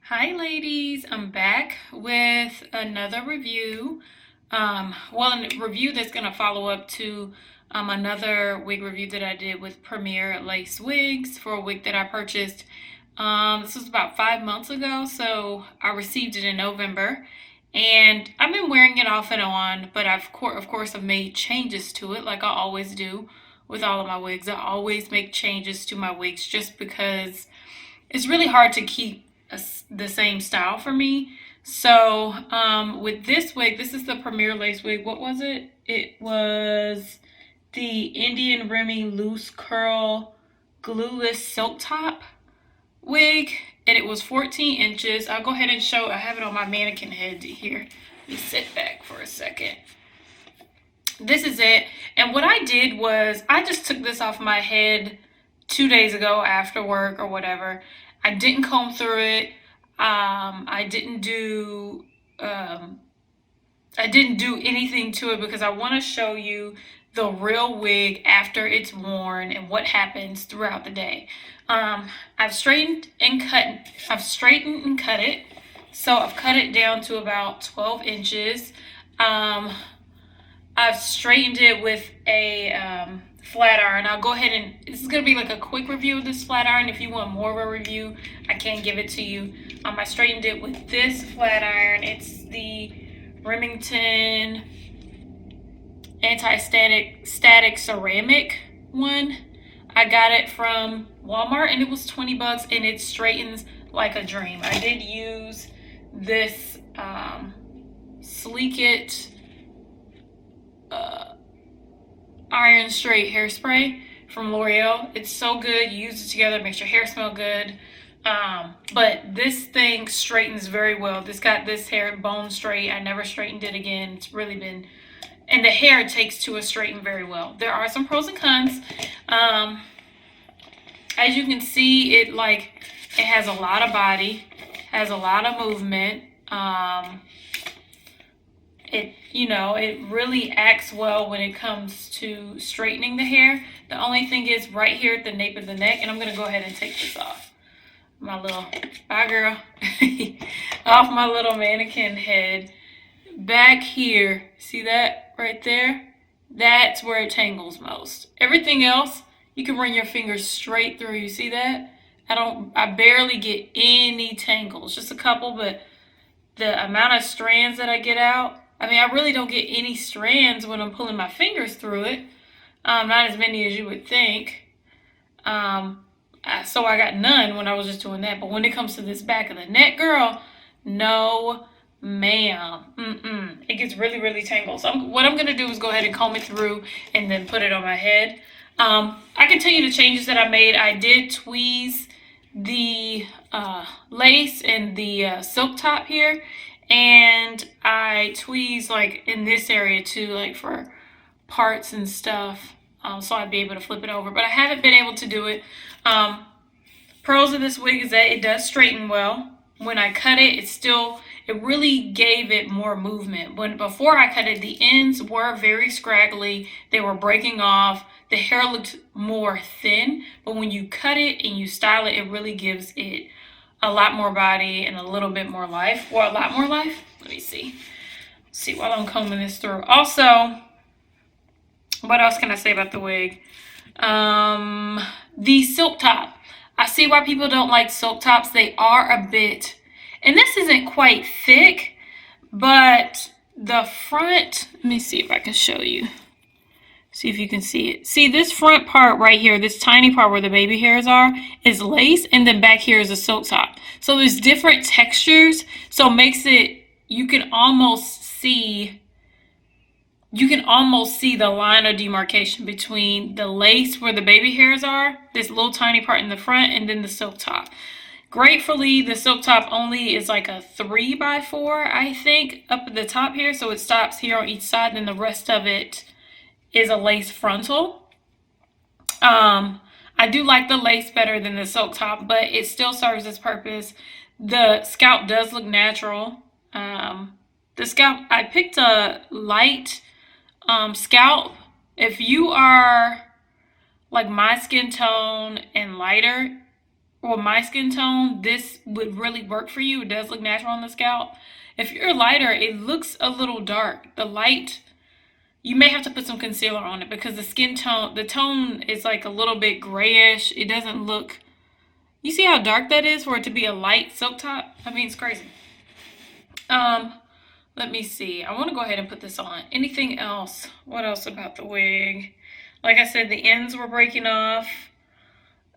Hi ladies, I'm back with another review. A review that's going to follow up to another wig review that I did with Premier Lace Wigs for a wig that I purchased. This was about 5 months ago, so I received it in November. And I've been wearing it off and on, but of course I've made changes to it like I always do with all of my wigs. I always make changes to my wigs just because it's really hard to keep the same style for me. So with this wig, this is the Premier Lace Wig. What was it? It was the Indian Remy loose curl glueless silk top wig, and it was 14 inches. I'll go ahead and show. I have it on my mannequin head here. Let me sit back for a second. This is it. And what I did was I just took this off my head 2 days ago after work or whatever. I didn't comb through it. I didn't do anything to it because I want to show you the real wig after it's worn and what happens throughout the day. I've straightened and cut it. So I've cut it down to about 12 inches. I've straightened it with a flat iron. I'll go ahead and this is going to be like a quick review of this flat iron. If you want more of a review, I can give it to you. I straightened it with this flat iron. It's the Remington anti-static ceramic one. I got it from Walmart and it was 20 bucks and it straightens like a dream. I did use this Sleek It Iron Straight hairspray from L'Oreal. It's so good. You use it together, it makes your hair smell good. But this thing straightens very well. This got this hair bone straight. I never straightened it again. It's really been, and the hair takes to a straighten very well. There are some pros and cons. As you can see, it has a lot of body, has a lot of movement. It really acts well when it comes to straightening the hair. The only thing is right here at the nape of the neck, and I'm going to go ahead and take this off. Bye girl. Off my little mannequin head. Back here, see that right there? That's where it tangles most. Everything else, you can run your fingers straight through. You see that? I barely get any tangles, just a couple, but the amount of strands that I get out, I really don't get any strands when I'm pulling my fingers through it. Not as many as you would think. So I got none when I was just doing that. But when it comes to this back of the neck, girl, no ma'am. It gets really, really tangled. So what I'm going to do is go ahead and comb it through and then put it on my head. I can tell you the changes that I made. I did tweeze the lace and the silk top here. And I tweeze in this area too, for parts and stuff. So I'd be able to flip it over. But I haven't been able to do it. Pros of this wig is that it does straighten well. When I cut it, it really gave it more movement. Before I cut it, the ends were very scraggly. They were breaking off. The hair looked more thin. But when you cut it and you style it, it really gives it a lot more body and a little bit more life. Or a lot more life. Let me see. See while I'm combing this through. Also, what else can I say about the wig? The silk top. I see why people don't like silk tops. They are a bit, and this isn't quite thick, but the front, let me see if I can show you. See if you can see it. See, this front part right here, this tiny part where the baby hairs are, is lace, and then back here is a silk top. So there's different textures, so it makes it, you can almost see the line of demarcation between the lace where the baby hairs are, this little tiny part in the front, and then the silk top. Gratefully, the silk top only is like a 3x4, I think, up at the top here. So it stops here on each side, and the rest of it is a lace frontal. I do like the lace better than the silk top, but it still serves its purpose. The scalp does look natural. The scalp, I picked a light scalp. If you are like my skin tone and lighter, or my skin tone, this would really work for you. It does look natural on the scalp. If you're lighter, it looks a little dark. The light, you may have to put some concealer on it because the skin tone, the tone is like a little bit grayish. It doesn't look, you see how dark that is for it to be a light silk top? I mean, it's crazy. Let me see. I want to go ahead and put this on. Anything else? What else about the wig? Like I said, the ends were breaking off.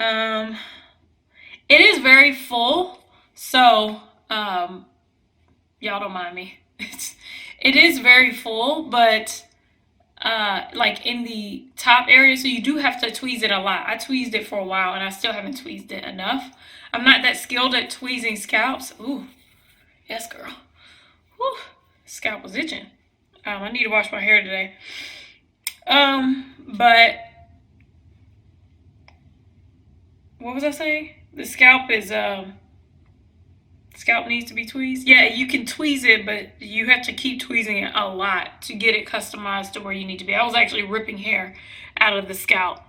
It is very full, so y'all don't mind me. It is very full, but like in the top area, so you do have to tweeze it a lot. I tweezed it for a while and I still haven't tweezed it enough. I'm not that skilled at tweezing scalps. Ooh, yes, girl. Whew. Scalp was itching. I need to wash my hair today. But what was I saying? The scalp is scalp needs to be tweezed. Yeah, you can tweeze it, but you have to keep tweezing it a lot to get it customized to where you need to be. I was actually ripping hair out of the scalp.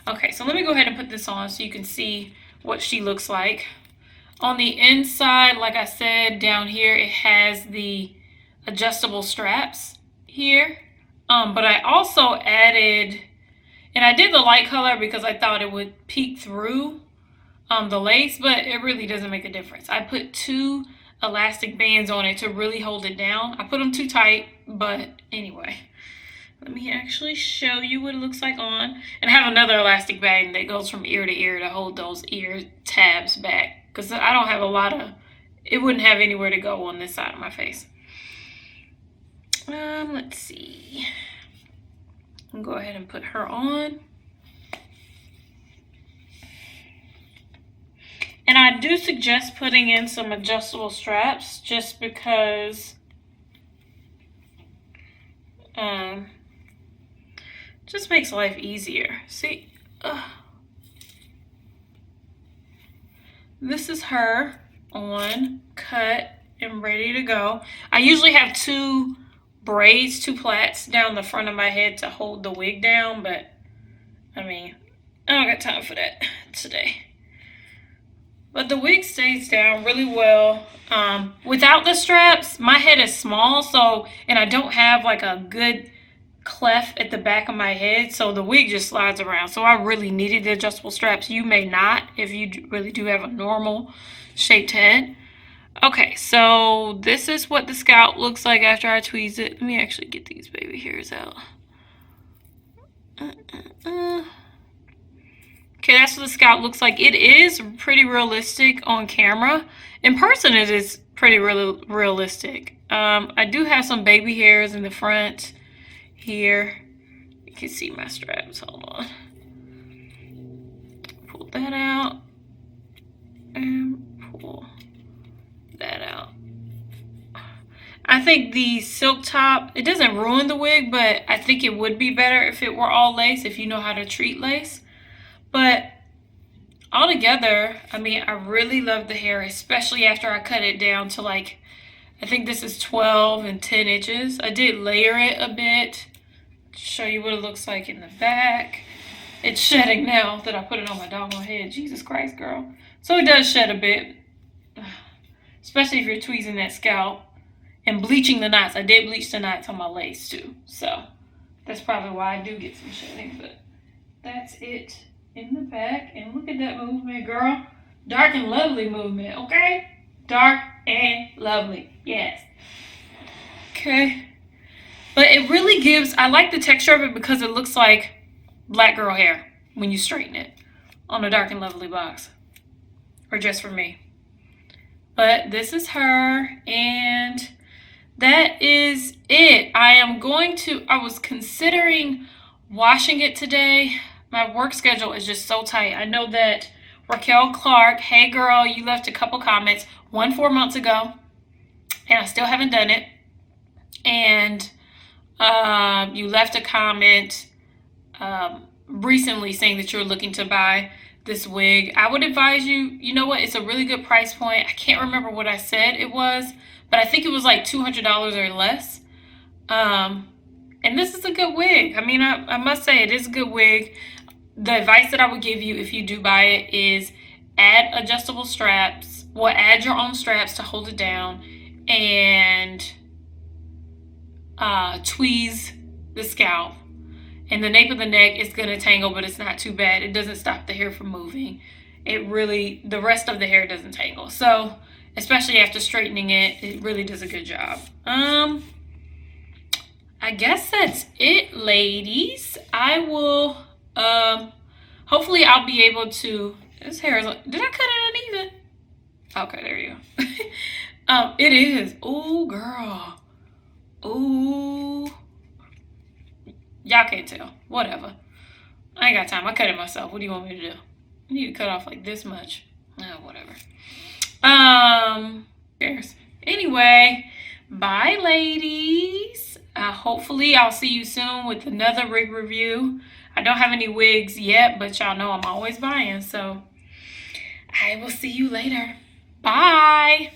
Okay, so let me go ahead and put this on so you can see what she looks like. On the inside, like I said, down here it has the adjustable straps here. But I also added, and I did the light color because I thought it would peek through the lace, but it really doesn't make a difference. I put 2 elastic bands on it to really hold it down. I put them too tight, but anyway. Let me actually show you what it looks like on. And I have another elastic band that goes from ear to ear to hold those ear tabs back. Because I don't have a lot of, it wouldn't have anywhere to go on this side of my face. Let's see. I'll go ahead and put her on. And I do suggest putting in some adjustable straps just because just makes life easier. See, this is her on, cut and ready to go. I usually have 2 braids, 2 plaits down the front of my head to hold the wig down, but I mean, I don't got time for that today. But the wig stays down really well. Without the straps, my head is small, so, and I don't have like a good cleft at the back of my head, so the wig just slides around. So I really needed the adjustable straps. You may not if you really do have a normal shaped head. Okay, so this is what the scalp looks like after I tweeze it. Let me actually get these baby hairs out. Okay, that's what the scalp looks like. It is pretty realistic on camera. In person, it is pretty realistic. I do have some baby hairs in the front here. You can see my straps. Hold on. Pull that out. And pull that out. I think the silk top, it doesn't ruin the wig, but I think it would be better if it were all lace, if you know how to treat lace. But altogether, I mean, I really love the hair, especially after I cut it down to like, I think this is 12 and 10 inches. I did layer it a bit to show you what it looks like in the back. It's shedding now that I put it on my doggone head. Jesus Christ, girl. So it does shed a bit, especially if you're tweezing that scalp and bleaching the knots. I did bleach the knots on my lace too. So that's probably why I do get some shedding, but that's it in the back. And look at that movement, girl. Dark and lovely movement, okay? Dark and lovely, yes. Okay. But it really gives, I like the texture of it because it looks like black girl hair when you straighten it on a dark and lovely box. Or just for me. But this is her, and that is it. I was considering washing it today. My work schedule is just so tight. I know that Raquel Clark, hey girl, you left a couple comments, 4 months ago, and I still haven't done it. And you left a comment recently saying that you're looking to buy this wig. I would advise you, you know what, it's a really good price point. I can't remember what I said it was, but I think it was like $200 or less. And this is a good wig. I mean, I must say it is a good wig. The advice that I would give you if you do buy it is add adjustable straps. Well, add your own straps to hold it down, and tweeze the scalp. And the nape of the neck is going to tangle, but it's not too bad. It doesn't stop the hair from moving. The rest of the hair doesn't tangle. So, especially after straightening it, it really does a good job. I guess that's it, ladies. I will, hopefully I'll be able to, this hair is, did I cut it uneven? Okay, there you go. It is. Ooh, girl. Ooh. Y'all can't tell. Whatever. I ain't got time. I cut it myself. What do you want me to do? I need to cut off like this much. Oh, whatever. Cares. Anyway, bye, ladies. Hopefully I'll see you soon with another wig review. I don't have any wigs yet, but y'all know I'm always buying, so I will see you later. Bye.